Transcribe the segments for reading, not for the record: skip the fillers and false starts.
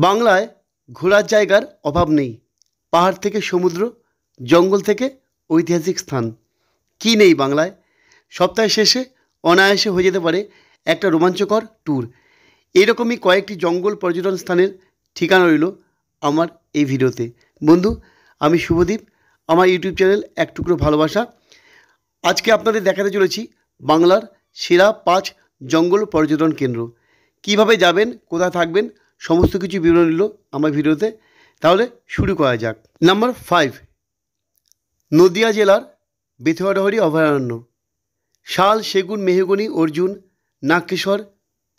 বাংলায় ঘোরার জায়গার অভাব নেই। পাহাড় থেকে সমুদ্র, জঙ্গল থেকে ঐতিহাসিক স্থান, কী নেই বাংলায়? সপ্তাহের শেষে অনায়াসে হয়ে যেতে পারে একটা রোমাঞ্চকর ট্যুর। এরকমই কয়েকটি জঙ্গল পর্যটন স্থানের ঠিকানা রইল আমার এই ভিডিওতে। বন্ধু, আমি শুভদীপ, আমার ইউটিউব চ্যানেল এক টুকরো ভালোবাসা। আজকে আপনাদের দেখাতে চলেছি বাংলার সেরা 5 জঙ্গল পর্যটন কেন্দ্র। কিভাবে যাবেন, কোথায় থাকবেন, সমস্ত কিছু বিবরণ নিল আমার ভিডিওতে। তাহলে শুরু করা যাক। নাম্বার 5, নদিয়া জেলার বেথুয়াডহরি অভয়ারণ্য। শাল, সেগুন, মেহগনি, অর্জুন, নাগকেশর,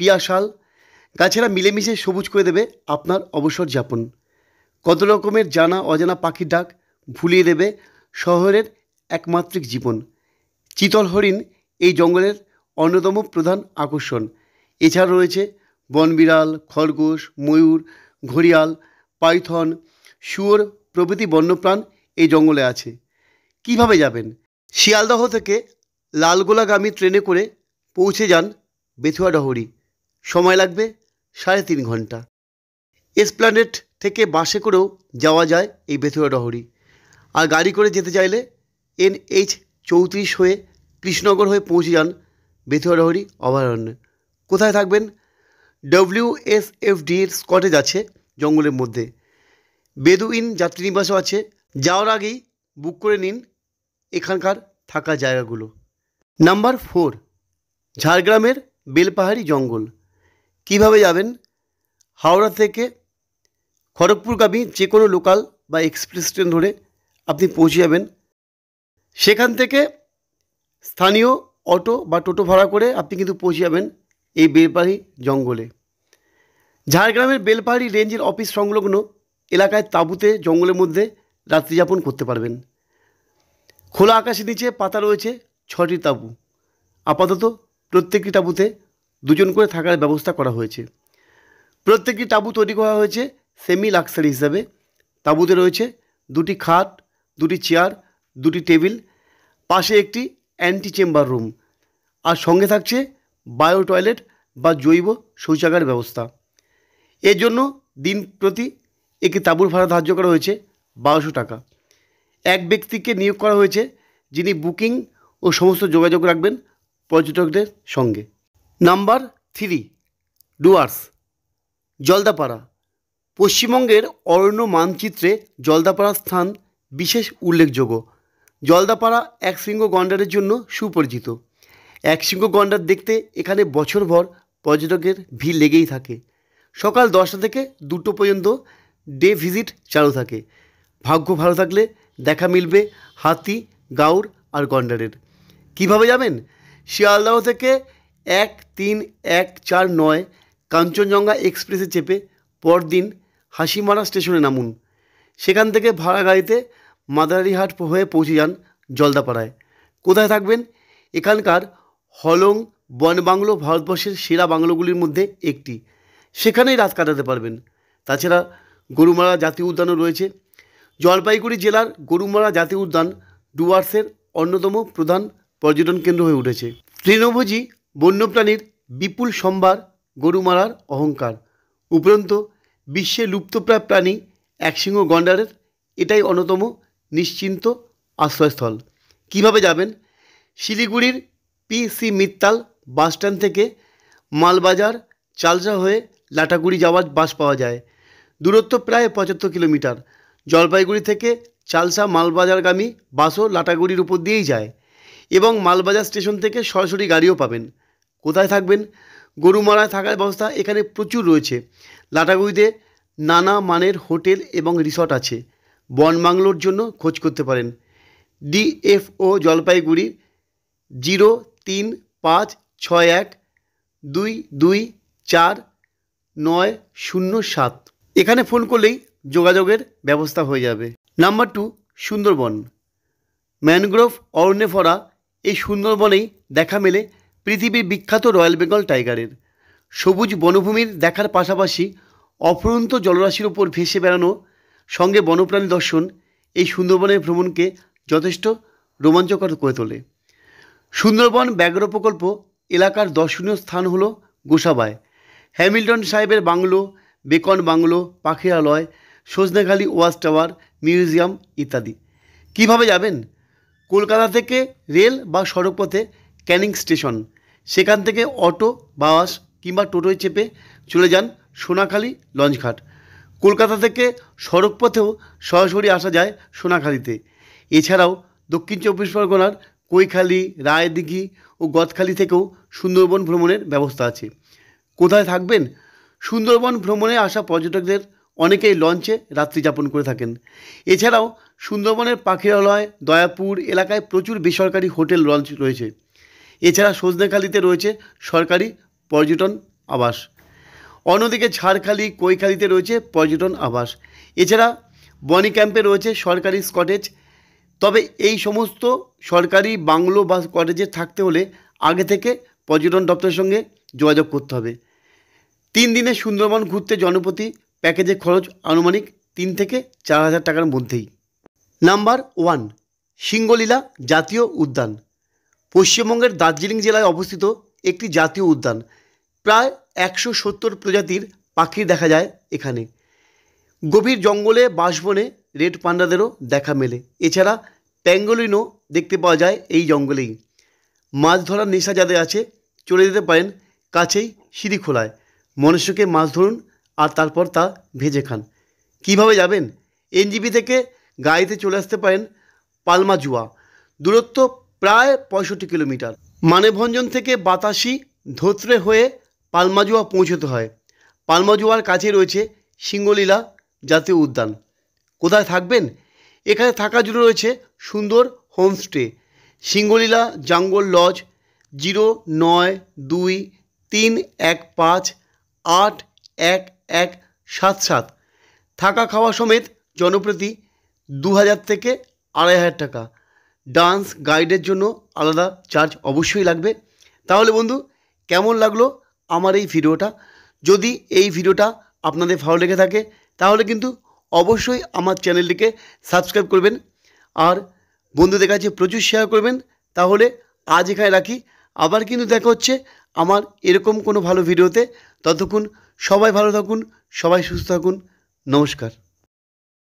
পিয়াশাল গাছেরা মিলেমিশে সবুজ করে দেবে আপনার অবসর যাপন। কত রকমের জানা অজানা পাখির ডাক ভুলিয়ে দেবে শহরের একমাত্রিক জীবন। চিতল হরিণ এই জঙ্গলের অন্যতম প্রধান আকর্ষণ। এছাড়া রয়েছে বনবিড়াল, খরগোশ, ময়ূর, ঘড়িয়াল, পাইথন, শুয়োর প্রভৃতি বন্যপ্রাণ এই জঙ্গলে আছে। কিভাবে যাবেন? শিয়ালদহ থেকে লালগোলাগামী ট্রেনে করে পৌঁছে যান বেথুয়াডহরি। সময় লাগবে 3.5 ঘন্টা। এসপ্ল্যানেড থেকে বাসে করেও যাওয়া যায় এই বেথুয়াডহরি। আর গাড়ি করে যেতে চাইলে NH 34 হয়ে কৃষ্ণনগর হয়ে পৌঁছে যান বেথুয়াডহরি অভয়ারণ্যে। কোথায় থাকবেন? WSFD এর কটেজ আছে জঙ্গলের মধ্যে। বেদুইন যাত্রীনিবাসও আছে। যাওয়ার আগেই বুক করে নিন এখানকার থাকার জায়গাগুলো। নাম্বার 4, ঝাড়গ্রামের বেলপাহাড়ি জঙ্গল। কিভাবে যাবেন? হাওড়া থেকে খড়গপুরগামী যে কোনো লোকাল বা এক্সপ্রেস ট্রেন ধরে আপনি পৌঁছে যাবেন। সেখান থেকে স্থানীয় অটো বা টোটো ভাড়া করে আপনি কিন্তু পৌঁছে যাবেন এই বেলপাহাড়ি জঙ্গলে। ঝাড়গ্রামের বেলপাহাড়ি রেঞ্জের অফিস সংলগ্ন এলাকায় তাঁবুতে জঙ্গলের মধ্যে রাত্রিযাপন করতে পারবেন। খোলা আকাশের নিচে পাতা রয়েছে 6টি তাঁবু। আপাতত প্রত্যেকটি তাঁবুতে 2 জন করে থাকার ব্যবস্থা করা হয়েছে। প্রত্যেকটি তাঁবু তৈরি করা হয়েছে সেমি লাক্সারি হিসাবে। তাঁবুতে রয়েছে 2টি খাট, 2টি চেয়ার, 2টি টেবিল, পাশে একটি অ্যান্টি চেম্বার রুম, আর সঙ্গে থাকছে বায়ো টয়লেট বা জৈব শৌচাগার ব্যবস্থা। এর জন্য দিন প্রতি একটি তাঁবুর ভাড়া ধার্য করা হয়েছে 1200 টাকা। এক ব্যক্তিকে নিয়োগ করা হয়েছে যিনি বুকিং ও সমস্ত যোগাযোগ রাখবেন পর্যটকদের সঙ্গে। নাম্বার 3, ডুয়ার্স, জলদাপাড়া। পশ্চিমবঙ্গের অরণ্য মানচিত্রে জলদাপাড়ার স্থান বিশেষ উল্লেখযোগ্য। জলদাপাড়া একশৃঙ্গ গন্ডারের জন্য সুপরিচিত। একশৃঙ্গ গন্ডার দেখতে এখানে বছরভর পর্যটকের ভিড় লেগেই থাকে। সকাল 10টা থেকে 2টো পর্যন্ত ডে ভিজিট চালু থাকে। ভাগ্য ভালো থাকলে দেখা মিলবে হাতি, গাউর আর গন্ডারের। কিভাবে যাবেন? শিয়ালদহ থেকে 13149 কাঞ্চনজঙ্ঘা এক্সপ্রেসে চেপে পরদিন হাসিমারা স্টেশনে নামুন। সেখান থেকে ভাড়া গাড়িতে মাদারিহাট হয়ে পৌঁছে যান জলদাপাড়ায়। কোথায় থাকবেন? এখানকার হলং বনবাংলো ভারতবর্ষের সেরা বাংলোগুলির মধ্যে একটি। সেখানেই রাত কাটাতে পারবেন। তাছাড়া গরুমারা জাতীয় উদ্যানও রয়েছে। জলপাইগুড়ি জেলার গরুমারা জাতীয় উদ্যান ডুয়ার্সের অন্যতম প্রধান পর্যটন কেন্দ্র হয়ে উঠেছে। তৃণভোজী বন্যপ্রাণীর বিপুল সম্ভার গরুমারার অহংকার। উপরন্তু বিশ্বে লুপ্তপ্রায় প্রাণী একশৃঙ্গ গন্ডারের এটাই অন্যতম নিশ্চিন্ত আশ্রয়স্থল। কিভাবে যাবেন? শিলিগুড়ির PC মিত্তাল বাসস্ট্যান্ড থেকে মালবাজার চালসা হয়ে লাটাগুড়ি যাওয়ার বাস পাওয়া যায়। দূরত্ব প্রায় 75 কিলোমিটার। জলপাইগুড়ি থেকে চালসা মালবাজারগামী বাসও লাটাগুড়ির উপর দিয়েই যায় এবং মালবাজার স্টেশন থেকে সরাসরি গাড়িও পাবেন। কোথায় থাকবেন? গরুমারায় থাকার ব্যবস্থা এখানে প্রচুর রয়েছে। লাটাগুড়িতে নানা মানের হোটেল এবং রিসর্ট আছে। বনবাংলোর জন্য খোঁজ করতে পারেন। DFO জলপাইগুড়ি 03561224907। এখানে ফোন করলেই যোগাযোগের ব্যবস্থা হয়ে যাবে। নাম্বার 2, সুন্দরবন। ম্যানগ্রোভ অরণ্যে ভরা এই সুন্দরবনেই দেখা মেলে পৃথিবীর বিখ্যাত রয়্যাল বেঙ্গল টাইগারের। সবুজ বনভূমির দেখার পাশাপাশি অফুরন্ত জলরাশির উপর ভেসে বেড়ানো, সঙ্গে বন্যপ্রাণী দর্শন এই সুন্দরবনের ভ্রমণকে যথেষ্ট রোমাঞ্চকর করে তোলে। সুন্দরবন ব্যাঘ্র প্রকল্প এলাকার দর্শনীয় স্থান হলো গোসাবায়। হ্যামিল্টন সাহেবের বাংলো, বেকন বাংলো, পাখিরালয়, সজনেখালি ওয়াচ টাওয়ার, মিউজিয়াম ইত্যাদি। কিভাবে যাবেন? কলকাতা থেকে রেল বা সড়কপথে ক্যানিং স্টেশন, সেখান থেকে অটো, বাস কিংবা টোটোয় চেপে চলে যান সোনাখালি লঞ্চঘাট। কলকাতা থেকে সড়কপথেও সরাসরি আসা যায় সোনাখালিতে। এছাড়াও দক্ষিণ চব্বিশ পরগনার কৈখালি, রায়দিঘি ও গদখালি থেকেও সুন্দরবন ভ্রমণের ব্যবস্থা আছে। কোথায় থাকবেন? সুন্দরবন ভ্রমণে আসা পর্যটকদের অনেকেই লঞ্চে রাত্রি যাপন করে থাকেন। এছাড়াও সুন্দরবনের পাখিরালয়, দয়াপুর এলাকায় প্রচুর বেসরকারি হোটেল লঞ্চ রয়েছে। এছাড়া সজনেখালিতে রয়েছে সরকারি পর্যটন আবাস। অন্যদিকে ঝাড়খালি, কৈখালিতে রয়েছে পর্যটন আবাস। এছাড়া বনি ক্যাম্পে রয়েছে সরকারি কটেজ। তবে এই সমস্ত সরকারি বাংলো বা কটেজে থাকতে হলে আগে থেকে পর্যটন দপ্তরের সঙ্গে যোগাযোগ করতে হবে। 3 দিনে সুন্দরবন ঘুরতে জনপ্রতি প্যাকেজের খরচ আনুমানিক 3 থেকে 4,000 টাকার মধ্যেই। নাম্বার 1, সিঙ্গলীলা জাতীয় উদ্যান। পশ্চিমবঙ্গের দার্জিলিং জেলায় অবস্থিত একটি জাতীয় উদ্যান। প্রায় 170 প্রজাতির পাখি দেখা যায় এখানে। গভীর জঙ্গলে বাঁশবনে রেড পান্ডাদেরও দেখা মেলে। এছাড়া প্যাঙ্গোলিনও দেখতে পাওয়া যায় এই জঙ্গলেই। মাছ ধরার নেশা যাদের আছে চলে যেতে পারেন কাছেই সিঁড়িখোলায়। মনুষ্যকে মাছ ধরুন আর তারপর তা ভেজে খান। কিভাবে যাবেন? এনজিপি থেকে গাড়িতে চলে আসতে পারেন পালমাজুয়া, দূরত্ব প্রায় 65 কিলোমিটার। মানেভঞ্জন থেকে বাতাসি ধোত্রে হয়ে পালমাজুয়া পৌঁছতে হয়। পালমাজুয়ার কাছে রয়েছে সিঙ্গলীলা জাতীয় উদ্যান। কোথায় থাকবেন? এখানে থাকার জন্য রয়েছে সুন্দর হোমস্টে। সিঙ্গলীলা জঙ্গল লজ 0923158177। থাকা খাওয়া সমেত জনপ্রতি 2000 থেকে 2500 টাকা। ডান্স গাইডের জন্য আলাদা চার্জ অবশ্যই লাগবে। তাহলে বন্ধু, কেমন লাগলো আমার এই ভিডিওটা? যদি এই ভিডিওটা আপনাদের ভালো লেগে থাকে তাহলে কিন্তু অবশ্যই আমার চ্যানেলটিকে সাবস্ক্রাইব করবেন আর বন্ধুদের কাছে প্রচুর শেয়ার করবেন। তাহলে আজ এখানে রাখি। আবার কিন্তু দেখা হচ্ছে আমার এরকম কোনো ভালো ভিডিওতে। ততক্ষণ সবাই ভালো থাকুন, সবাই সুস্থ থাকুন। নমস্কার।